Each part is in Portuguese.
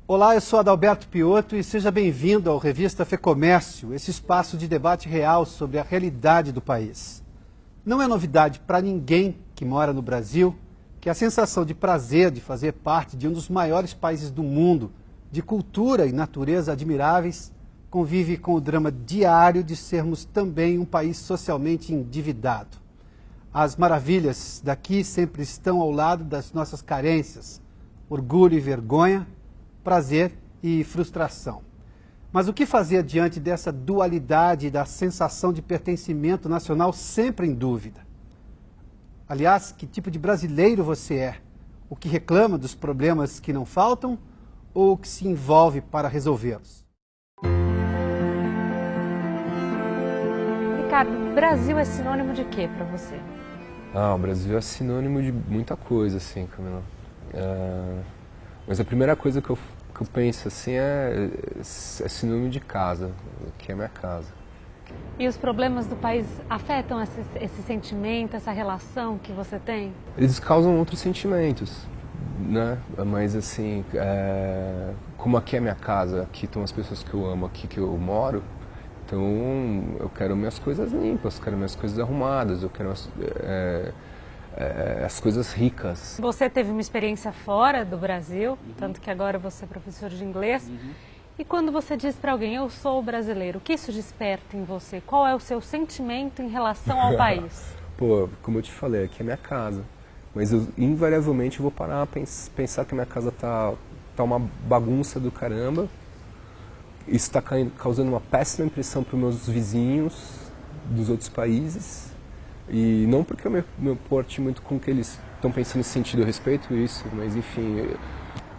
Olá, eu sou Adalberto Piotto e seja bem-vindo ao Revista Fecomércio, esse espaço de debate real sobre a realidade do país. Não é novidade para ninguém que mora no Brasil que a sensação de prazer de fazer parte de um dos maiores países do mundo, de cultura e natureza admiráveis, convive com o drama diário de sermos também um país socialmente endividado. As maravilhas daqui sempre estão ao lado das nossas carências, orgulho e vergonha, prazer e frustração. Mas o que fazer diante dessa dualidade da sensação de pertencimento nacional sempre em dúvida? Aliás, que tipo de brasileiro você é? O que reclama dos problemas que não faltam ou o que se envolve para resolvê-los? Ricardo, Brasil é sinônimo de quê para você? O Brasil é sinônimo de muita coisa, assim, Camila. Mas a primeira coisa que eu penso, assim, é sinônimo de casa, que é minha casa. E os problemas do país afetam esse sentimento, essa relação que você tem? Eles causam outros sentimentos, né? Mas, assim, como aqui é minha casa, aqui estão as pessoas que eu amo, aqui que eu moro, então eu quero minhas coisas limpas, quero minhas coisas arrumadas, eu quero as coisas ricas. Você teve uma experiência fora do Brasil, tanto que agora você é professor de inglês. E quando você diz para alguém, eu sou brasileiro, o que isso desperta em você? Qual é o seu sentimento em relação ao país? Pô, como eu te falei, aqui é minha casa. Mas eu, invariavelmente, eu vou parar a pensar que a minha casa tá uma bagunça do caramba. Isso está causando uma péssima impressão para os meus vizinhos dos outros países. E não porque eu me importe muito com o que eles estão pensando nesse sentido, eu respeito isso, mas enfim,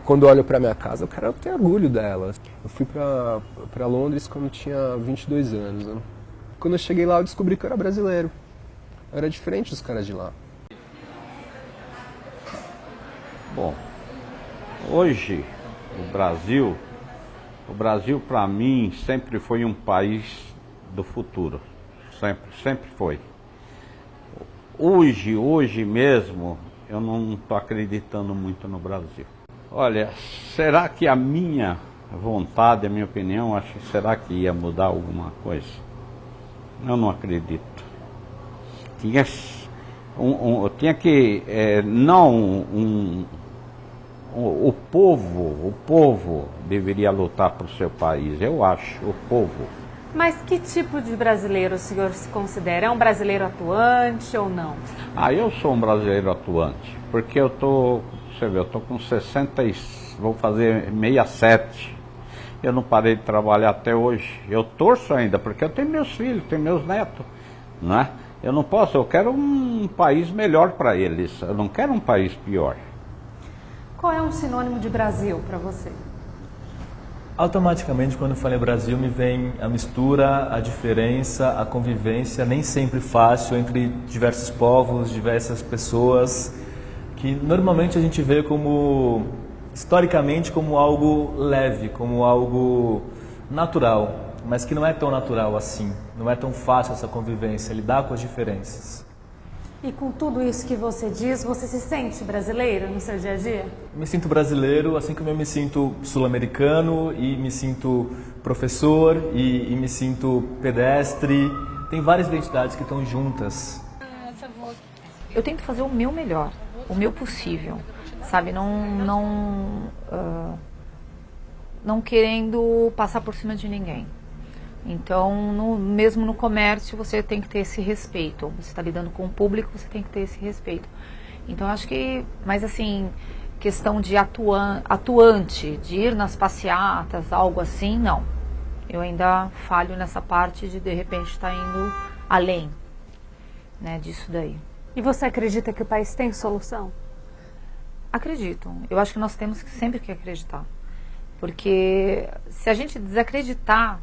quando eu olho para minha casa, eu quero ter orgulho dela. Eu fui para Londres quando eu tinha 22 anos. Né? Quando eu cheguei lá, eu descobri que eu era brasileiro. Eu era diferente dos caras de lá. Bom, hoje o Brasil para mim sempre foi um país do futuro, sempre foi. Hoje mesmo, eu não estou acreditando muito no Brasil. Olha, será que a minha vontade, a minha opinião, será que ia mudar alguma coisa? Eu não acredito. Tinha que, o povo deveria lutar para o seu país, eu acho, o povo. Mas que tipo de brasileiro o senhor se considera? É um brasileiro atuante ou não? Eu sou um brasileiro atuante, porque eu tô com 60 vou fazer 67. Eu não parei de trabalhar até hoje. Eu torço ainda, porque eu tenho meus filhos, tenho meus netos, né? Eu não posso, eu quero um país melhor para eles, eu não quero um país pior. Qual é um sinônimo de Brasil para você? Automaticamente, quando eu falo em Brasil, me vem a mistura, a diferença, a convivência, nem sempre fácil, entre diversos povos, diversas pessoas, que normalmente a gente vê como, historicamente, como algo leve, como algo natural, mas que não é tão natural assim, não é tão fácil essa convivência, lidar com as diferenças. E com tudo isso que você diz, você se sente brasileiro no seu dia a dia? Me sinto brasileiro, assim como eu me sinto sul-americano e me sinto professor e me sinto pedestre. Tem várias identidades que estão juntas. Eu tento fazer o meu melhor, o meu possível, sabe? Não querendo passar por cima de ninguém. Então, mesmo no comércio, você tem que ter esse respeito. Você está lidando com o público, você tem que ter esse respeito. Então, acho que, mas assim, questão de atuante, de ir nas passeatas, algo assim, não. Eu ainda falho nessa parte de repente, estar indo além, né, disso daí. E você acredita que o país tem solução? Acredito. Eu acho que nós temos sempre que acreditar. Porque se a gente desacreditar,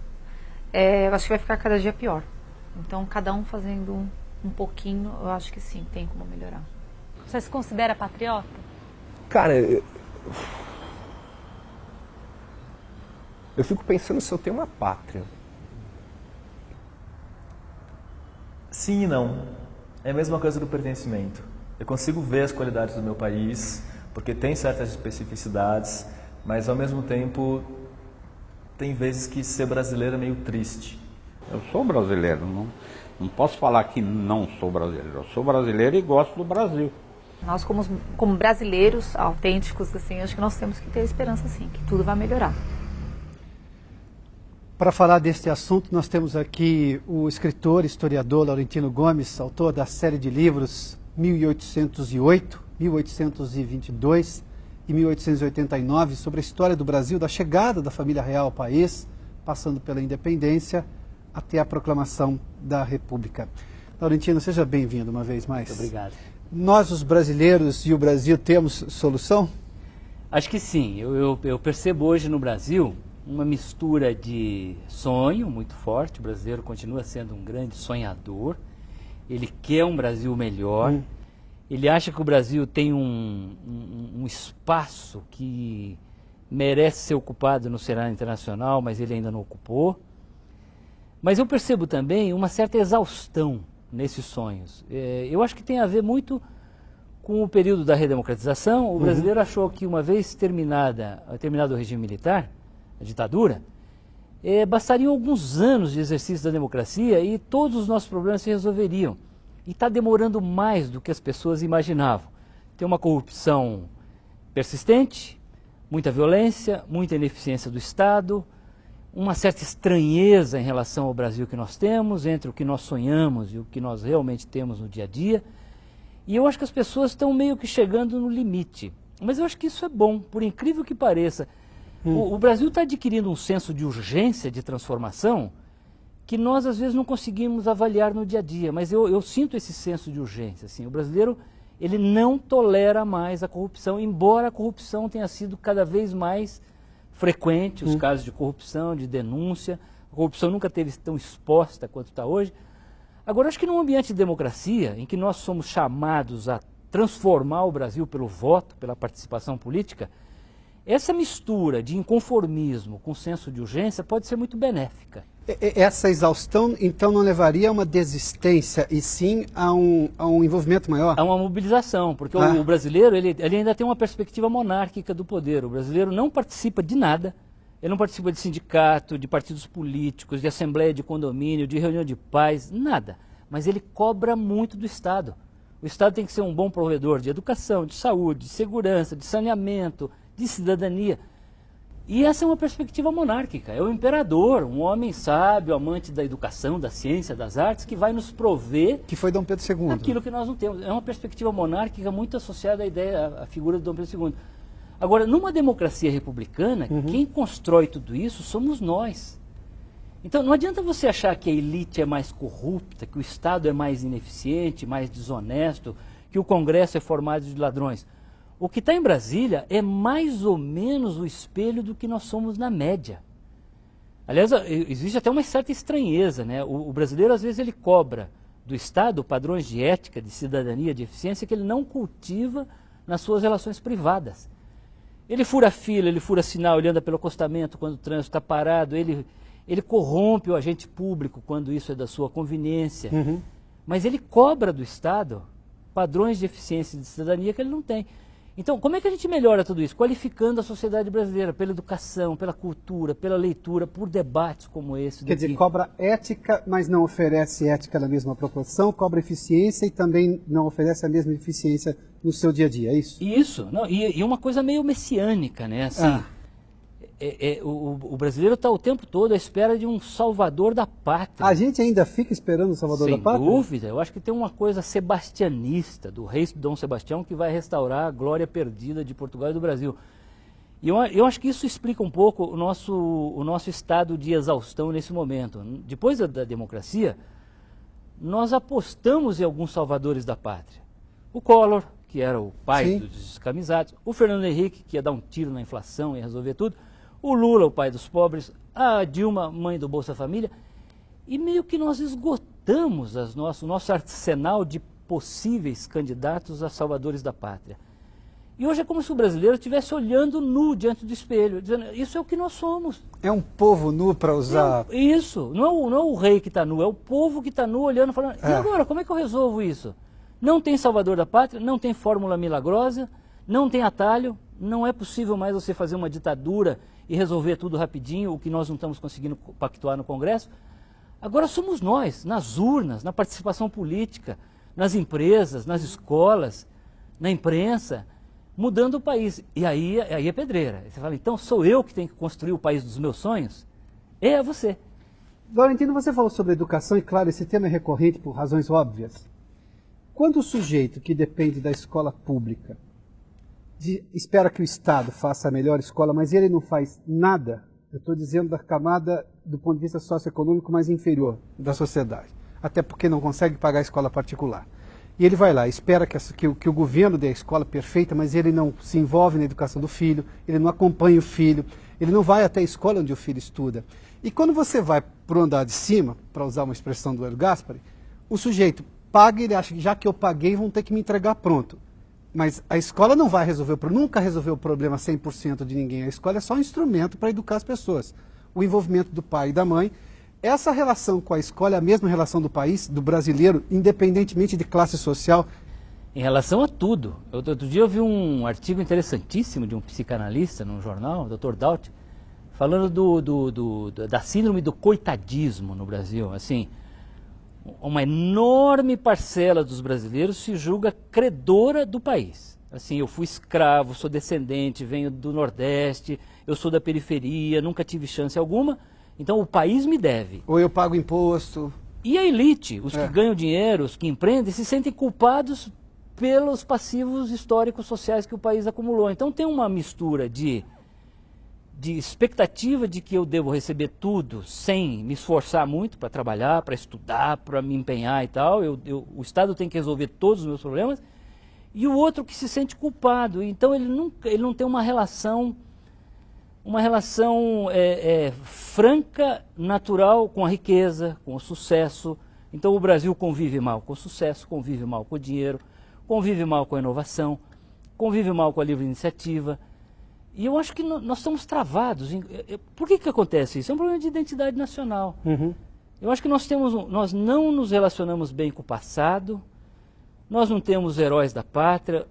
eu acho que vai ficar cada dia pior. Então, cada um fazendo um pouquinho, eu acho que sim, tem como melhorar. Você se considera patriota? Cara, eu fico pensando se eu tenho uma pátria. Sim e não. É a mesma coisa do pertencimento. Eu consigo ver as qualidades do meu país, porque tem certas especificidades, Mas ao mesmo tempo, tem vezes que ser brasileiro é meio triste. Eu sou brasileiro, não posso falar que não sou brasileiro. Eu sou brasileiro e gosto do Brasil. Nós, como brasileiros autênticos, assim, acho que nós temos que ter esperança, sim, que tudo vai melhorar. Para falar deste assunto, nós temos aqui o escritor, historiador Laurentino Gomes, autor da série de livros 1808, 1822 e 1889, sobre a história do Brasil, da chegada da família real ao país, passando pela independência até a proclamação da República. Laurentino, seja bem-vindo uma vez mais. Muito obrigado. Nós, os brasileiros e o Brasil, temos solução? Acho que sim. Eu percebo hoje no Brasil uma mistura de sonho muito forte. O brasileiro continua sendo um grande sonhador. Ele quer um Brasil melhor. Ele acha que o Brasil tem um espaço que merece ser ocupado no cenário internacional, mas ele ainda não ocupou. Mas eu percebo também uma certa exaustão nesses sonhos. Eu acho que tem a ver muito com o período da redemocratização. O brasileiro achou que uma vez terminado o regime militar, a ditadura, bastariam alguns anos de exercício da democracia e todos os nossos problemas se resolveriam. E está demorando mais do que as pessoas imaginavam. Tem uma corrupção persistente, muita violência, muita ineficiência do Estado, uma certa estranheza em relação ao Brasil que nós temos, entre o que nós sonhamos e o que nós realmente temos no dia a dia. E eu acho que as pessoas estão meio que chegando no limite. Mas eu acho que isso é bom, por incrível que pareça. O Brasil está adquirindo um senso de urgência, de transformação, que nós às vezes não conseguimos avaliar no dia a dia. Mas eu sinto esse senso de urgência. Assim, o brasileiro ele não tolera mais a corrupção, embora a corrupção tenha sido cada vez mais frequente, os casos de corrupção, de denúncia. A corrupção nunca esteve tão exposta quanto está hoje. Agora, acho que num ambiente de democracia, em que nós somos chamados a transformar o Brasil pelo voto, pela participação política, essa mistura de inconformismo com senso de urgência pode ser muito benéfica. Essa exaustão, então, não levaria a uma desistência, e sim a um envolvimento maior? A uma mobilização, porque o brasileiro ele ainda tem uma perspectiva monárquica do poder. O brasileiro não participa de nada, ele não participa de sindicato, de partidos políticos, de assembleia de condomínio, de reunião de paz, nada. Mas ele cobra muito do Estado. O Estado tem que ser um bom provedor de educação, de saúde, de segurança, de saneamento, de cidadania. E essa é uma perspectiva monárquica. É o imperador, um homem sábio, amante da educação, da ciência, das artes, que vai nos prover... Que foi Dom Pedro II. Aquilo que nós não temos. É uma perspectiva monárquica muito associada à ideia, à figura de Dom Pedro II. Agora, numa democracia republicana, quem constrói tudo isso somos nós. Então, não adianta você achar que a elite é mais corrupta, que o Estado é mais ineficiente, mais desonesto, que o Congresso é formado de ladrões. O que está em Brasília é mais ou menos o espelho do que nós somos na média. Aliás, existe até uma certa estranheza, né? O brasileiro, às vezes, ele cobra do Estado padrões de ética, de cidadania, de eficiência que ele não cultiva nas suas relações privadas. Ele fura fila, ele fura sinal, ele anda pelo acostamento quando o trânsito está parado, ele corrompe o agente público quando isso é da sua conveniência. Mas ele cobra do Estado padrões de eficiência e de cidadania que ele não tem. Então, como é que a gente melhora tudo isso? Qualificando a sociedade brasileira pela educação, pela cultura, pela leitura, por debates como esse. Quer dizer, cobra ética, mas não oferece ética na mesma proporção, cobra eficiência e também não oferece a mesma eficiência no seu dia a dia, é isso? Isso, não, e uma coisa meio messiânica, né? Assim, o brasileiro está o tempo todo à espera de um salvador da pátria. A gente ainda fica esperando o salvador da pátria? Sem dúvida, eu acho que tem uma coisa sebastianista do rei Dom Sebastião que vai restaurar a glória perdida de Portugal e do Brasil. E eu acho que isso explica um pouco o nosso estado de exaustão nesse momento. Depois da democracia, nós apostamos em alguns salvadores da pátria. O Collor, que era o pai dos descamisados, o Fernando Henrique, que ia dar um tiro na inflação e resolver tudo, o Lula, o pai dos pobres, a Dilma, mãe do Bolsa Família, e meio que nós esgotamos o nosso arsenal de possíveis candidatos a salvadores da pátria. E hoje é como se o brasileiro estivesse olhando nu diante do espelho, dizendo, isso é o que nós somos. É um povo nu para usar... Isso, não é o rei que está nu, é o povo que está nu olhando, falando, e agora, como é que eu resolvo isso? Não tem salvador da pátria, não tem fórmula milagrosa, não tem atalho, não é possível mais você fazer uma ditadura e resolver tudo rapidinho, o que nós não estamos conseguindo pactuar no Congresso. Agora somos nós, nas urnas, na participação política, nas empresas, nas escolas, na imprensa, mudando o país. E aí é pedreira. Você fala, então sou eu que tenho que construir o país dos meus sonhos? É você. Valentino, você falou sobre educação e, claro, esse tema é recorrente por razões óbvias. Quando o sujeito que depende da escola pública espera que o Estado faça a melhor escola, mas ele não faz nada, eu estou dizendo da camada do ponto de vista socioeconômico mais inferior da sociedade, até porque não consegue pagar a escola particular. E ele vai lá, espera que o governo dê a escola perfeita, mas ele não se envolve na educação do filho, ele não acompanha o filho, ele não vai até a escola onde o filho estuda. E quando você vai para o andar de cima, para usar uma expressão do Hélio Gaspari, o sujeito paga e ele acha que já que eu paguei vão ter que me entregar pronto. Mas a escola não vai resolver, nunca resolveu o problema 100% de ninguém. A escola é só um instrumento para educar as pessoas. O envolvimento do pai e da mãe. Essa relação com a escola é a mesma relação do país, do brasileiro, independentemente de classe social? Em relação a tudo. Outro dia eu vi um artigo interessantíssimo de um psicanalista num jornal, o Dr. Daut, falando da síndrome do coitadismo no Brasil. Assim, uma enorme parcela dos brasileiros se julga credora do país. Assim, eu fui escravo, sou descendente, venho do Nordeste, eu sou da periferia, nunca tive chance alguma, então o país me deve. Ou eu pago imposto. E a elite, os que ganham dinheiro, os que empreendem, se sentem culpados pelos passivos históricos sociais que o país acumulou. Então tem uma mistura de expectativa de que eu devo receber tudo sem me esforçar muito para trabalhar, para estudar, para me empenhar e tal. O Estado tem que resolver todos os meus problemas. E o outro que se sente culpado. Então ele não tem uma relação franca, natural com a riqueza, com o sucesso. Então o Brasil convive mal com o sucesso, convive mal com o dinheiro, convive mal com a inovação, convive mal com a livre iniciativa. E eu acho que nós estamos travados. Por que acontece isso? É um problema de identidade nacional. Uhum. Eu acho que nós não nos relacionamos bem com o passado, nós não temos heróis da pátria.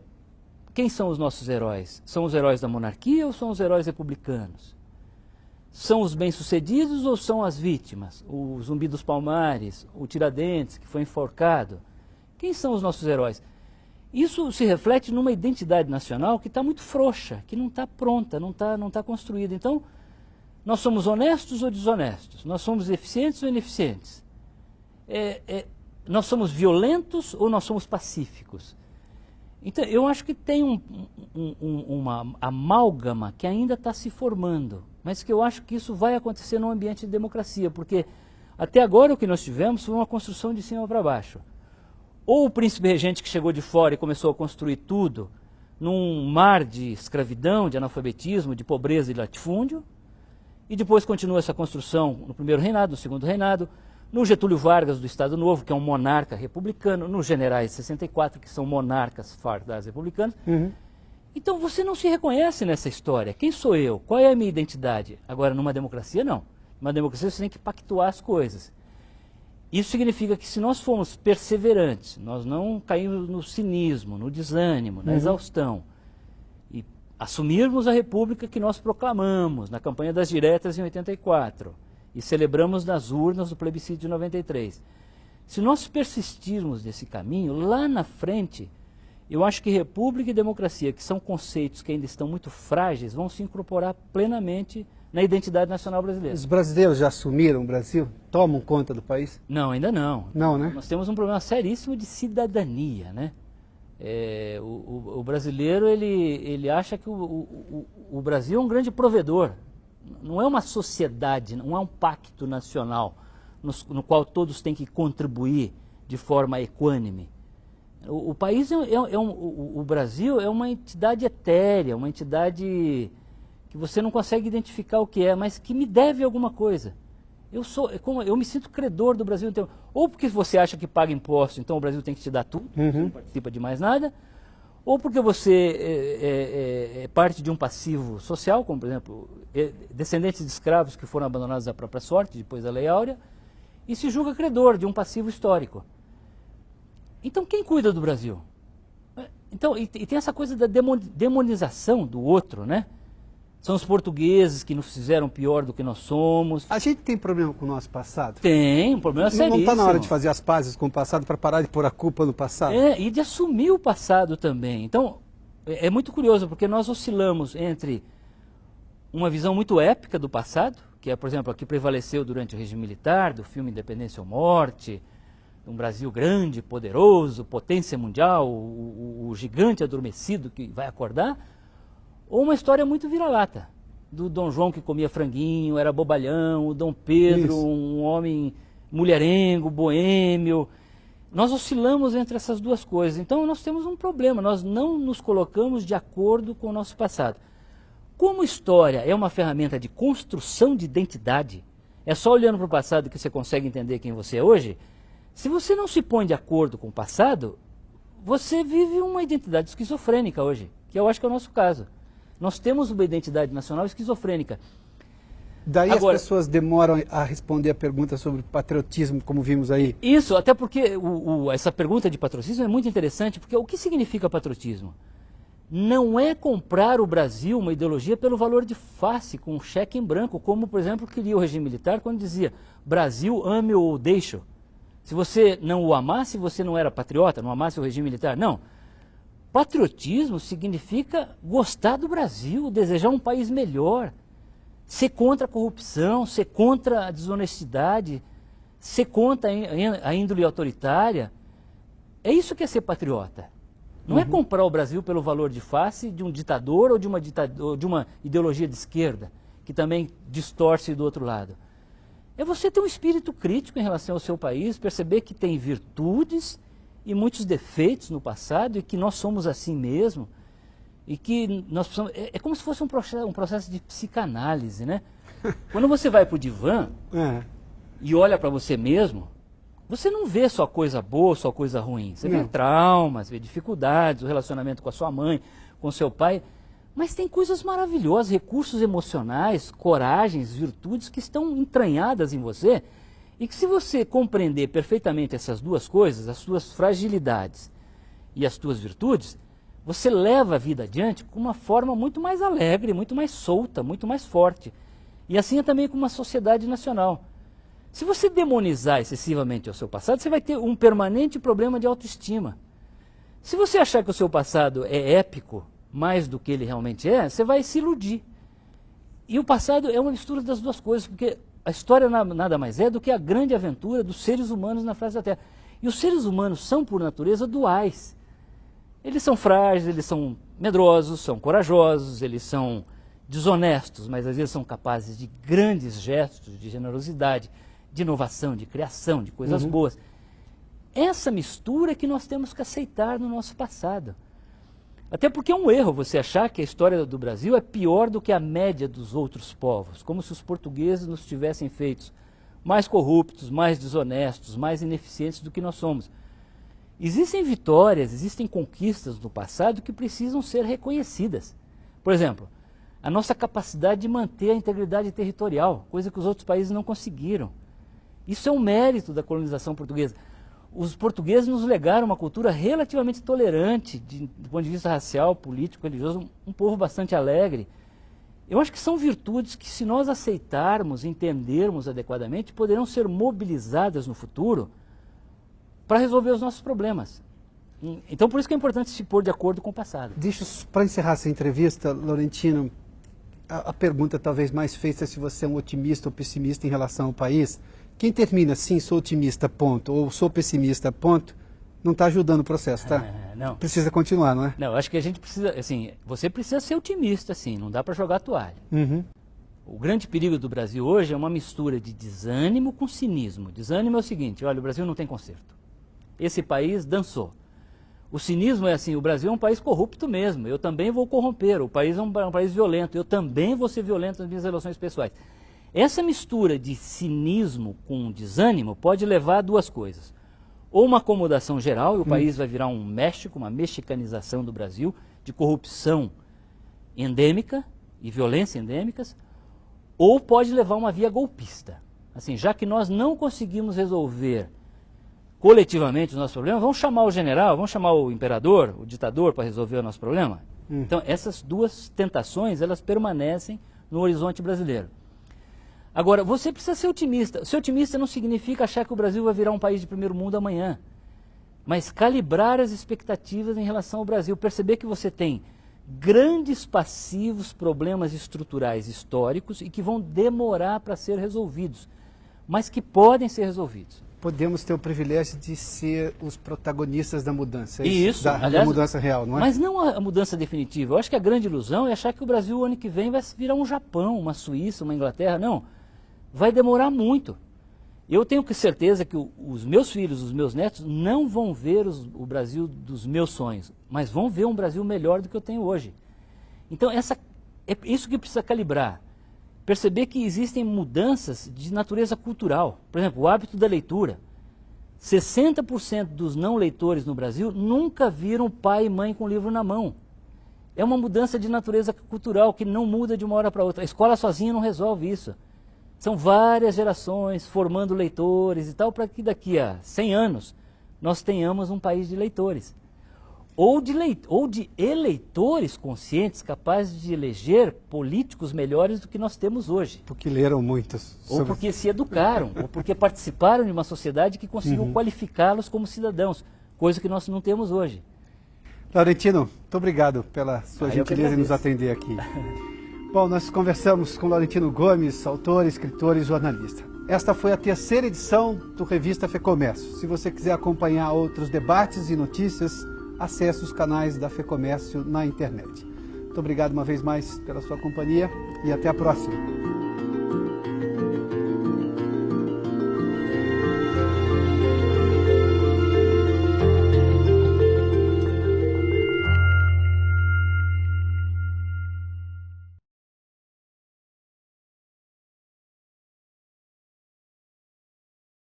Quem são os nossos heróis? São os heróis da monarquia ou são os heróis republicanos? São os bem-sucedidos ou são as vítimas? O Zumbi dos Palmares, o Tiradentes, que foi enforcado. Quem são os nossos heróis? Isso se reflete numa identidade nacional que está muito frouxa, que não está pronta, não está construída. Então, nós somos honestos ou desonestos? Nós somos eficientes ou ineficientes? Nós somos violentos ou nós somos pacíficos? Então, eu acho que tem uma amálgama que ainda está se formando, mas que eu acho que isso vai acontecer num ambiente de democracia, porque até agora o que nós tivemos foi uma construção de cima para baixo. Ou o príncipe regente que chegou de fora e começou a construir tudo num mar de escravidão, de analfabetismo, de pobreza e latifúndio, e depois continua essa construção no primeiro reinado, no segundo reinado, no Getúlio Vargas do Estado Novo, que é um monarca republicano, nos generais de 64, que são monarcas fardados republicanos. Uhum. Então você não se reconhece nessa história. Quem sou eu? Qual é a minha identidade? Agora, numa democracia, não. Numa democracia você tem que pactuar as coisas. Isso significa que se nós formos perseverantes, nós não caímos no cinismo, no desânimo, na exaustão, e assumirmos a república que nós proclamamos na campanha das diretas em 84 e celebramos nas urnas do plebiscito de 93. Se nós persistirmos nesse caminho, lá na frente, eu acho que república e democracia, que são conceitos que ainda estão muito frágeis, vão se incorporar plenamente na identidade nacional brasileira. Os brasileiros já assumiram o Brasil? Tomam conta do país? Não, ainda não. Não, né? Nós temos um problema seríssimo de cidadania, né? O brasileiro, ele acha que o Brasil é um grande provedor. Não é uma sociedade, não é um pacto nacional no qual todos têm que contribuir de forma equânime. O país o Brasil é uma entidade etérea, uma entidade que você não consegue identificar o que é, mas que me deve alguma coisa. Eu me sinto credor do Brasil inteiro. Ou porque você acha que paga imposto, então o Brasil tem que te dar tudo, você não participa de mais nada, ou porque você é parte de um passivo social, como por exemplo, descendentes de escravos que foram abandonados à própria sorte, depois da Lei Áurea, e se julga credor de um passivo histórico. Então quem cuida do Brasil? Então, e tem essa coisa da demonização do outro, né? São os portugueses que nos fizeram pior do que nós somos. A gente tem problema com o nosso passado? Tem, um problema seríssimo. Não está na hora de fazer as pazes com o passado para parar de pôr a culpa no passado? E de assumir o passado também. Então, é muito curioso, porque nós oscilamos entre uma visão muito épica do passado, que é, por exemplo, a que prevaleceu durante o regime militar, do filme Independência ou Morte, um Brasil grande, poderoso, potência mundial, o gigante adormecido que vai acordar, ou uma história muito vira-lata, do Dom João que comia franguinho, era bobalhão, o Dom Pedro, um homem mulherengo, boêmio. Nós oscilamos entre essas duas coisas, então nós temos um problema, nós não nos colocamos de acordo com o nosso passado. Como história é uma ferramenta de construção de identidade, é só olhando para o passado que você consegue entender quem você é hoje. Se você não se põe de acordo com o passado, você vive uma identidade esquizofrênica hoje, que eu acho que é o nosso caso. Nós temos uma identidade nacional esquizofrênica. Daí Agora, as pessoas demoram a responder a pergunta sobre patriotismo, como vimos aí. Isso, até porque essa pergunta de patriotismo é muito interessante, porque o que significa patriotismo? Não é comprar o Brasil uma ideologia pelo valor de face, com um cheque em branco, como, por exemplo, queria o regime militar quando dizia Brasil, ame ou deixe. Se você não o amasse, você não era patriota, não amasse o regime militar. Não. Patriotismo significa gostar do Brasil, desejar um país melhor, ser contra a corrupção, ser contra a desonestidade, ser contra a índole autoritária. É isso que é ser patriota. Não é comprar o Brasil pelo valor de face de um ditador ou de uma ideologia de esquerda, que também distorce do outro lado. É você ter um espírito crítico em relação ao seu país, perceber que tem virtudes e muitos defeitos no passado e que nós somos assim mesmo e que nós precisamos... É como se fosse um processo de psicanálise, né? Quando você vai para o divã e olha para você mesmo, você não vê só coisa boa, só coisa ruim. Você vê traumas, vê dificuldades, o relacionamento com a sua mãe, com o seu pai. Mas tem coisas maravilhosas, recursos emocionais, coragens, virtudes que estão entranhadas em você e que se você compreender perfeitamente essas duas coisas, as suas fragilidades e as suas virtudes, você leva a vida adiante com uma forma muito mais alegre, muito mais solta, muito mais forte. E assim é também com uma sociedade nacional. Se você demonizar excessivamente o seu passado, você vai ter um permanente problema de autoestima. Se você achar que o seu passado é épico, mais do que ele realmente é, você vai se iludir. E o passado é uma mistura das duas coisas, porque a história nada mais é do que a grande aventura dos seres humanos na face da Terra. E os seres humanos são, por natureza, duais. Eles são frágeis, eles são medrosos, são corajosos, eles são desonestos, mas às vezes são capazes de grandes gestos de generosidade, de inovação, de criação, de coisas boas. Essa mistura é que nós temos que aceitar no nosso passado. Até porque é um erro você achar que a história do Brasil é pior do que a média dos outros povos, como se os portugueses nos tivessem feitos mais corruptos, mais desonestos, mais ineficientes do que nós somos. Existem vitórias, existem conquistas no passado que precisam ser reconhecidas. Por exemplo, a nossa capacidade de manter a integridade territorial, coisa que os outros países não conseguiram. Isso é um mérito da colonização portuguesa. Os portugueses nos legaram uma cultura relativamente tolerante, do ponto de vista racial, político, religioso, um povo bastante alegre. Eu acho que são virtudes que, se nós aceitarmos, entendermos adequadamente, poderão ser mobilizadas no futuro para resolver os nossos problemas. Então, por isso que é importante se pôr de acordo com o passado. Deixa, para encerrar essa entrevista, Laurentino, a pergunta talvez mais feita é se você é um otimista ou pessimista em relação ao país. Quem termina, sim, sou otimista, ponto, ou sou pessimista, ponto, não está ajudando o processo, tá? Não. Precisa continuar, não é? Não, acho que a gente precisa, assim, você precisa ser otimista, sim, não dá para jogar a toalha. O grande perigo do Brasil hoje é uma mistura de desânimo com cinismo. Desânimo é o seguinte, olha, o Brasil não tem conserto. Esse país dançou. O cinismo é assim, o Brasil é um país corrupto mesmo, eu também vou corromper, o país é um país violento, eu também vou ser violento nas minhas relações pessoais. Essa mistura de cinismo com desânimo pode levar a duas coisas. Ou uma acomodação geral, e o país vai virar um México, uma mexicanização do Brasil, de corrupção endêmica e violência endêmicas, ou pode levar a uma via golpista. Assim, já que nós não conseguimos resolver coletivamente os nossos problemas, vamos chamar o general, vamos chamar o imperador, o ditador para resolver o nosso problema? Então, essas duas tentações, elas permanecem no horizonte brasileiro. Agora, você precisa ser otimista. Ser otimista não significa achar que o Brasil vai virar um país de primeiro mundo amanhã, mas calibrar as expectativas em relação ao Brasil, perceber que você tem grandes passivos problemas estruturais históricos e que vão demorar para ser resolvidos, mas que podem ser resolvidos. Podemos ter o privilégio de ser os protagonistas da mudança. Isso, da mudança real, não é? Mas não a mudança definitiva. Eu acho que a grande ilusão é achar que o Brasil, o ano que vem, vai virar um Japão, uma Suíça, uma Inglaterra. Não, vai demorar muito. Eu tenho certeza que os meus filhos, os meus netos, não vão ver o Brasil dos meus sonhos, mas vão ver um Brasil melhor do que eu tenho hoje. Então, é isso que precisa calibrar. Perceber que existem mudanças de natureza cultural. Por exemplo, o hábito da leitura. 60% dos não leitores no Brasil nunca viram pai e mãe com o livro na mão. É uma mudança de natureza cultural que não muda de uma hora para outra. A escola sozinha não resolve isso. São várias gerações formando leitores e tal, para que daqui a 100 anos nós tenhamos um país de leitores. Ou de eleitores conscientes, capazes de eleger políticos melhores do que nós temos hoje. Porque leram muitos. Ou porque se educaram, ou porque participaram de uma sociedade que conseguiu qualificá-los como cidadãos, coisa que nós não temos hoje. Laurentino, muito obrigado pela sua gentileza em nos atender aqui. Bom, nós conversamos com Laurentino Gomes, autor, escritor e jornalista. Esta foi a terceira edição do Revista FEComércio. Se você quiser acompanhar outros debates e notícias, acesse os canais da FEComércio na internet. Muito obrigado uma vez mais pela sua companhia e até a próxima.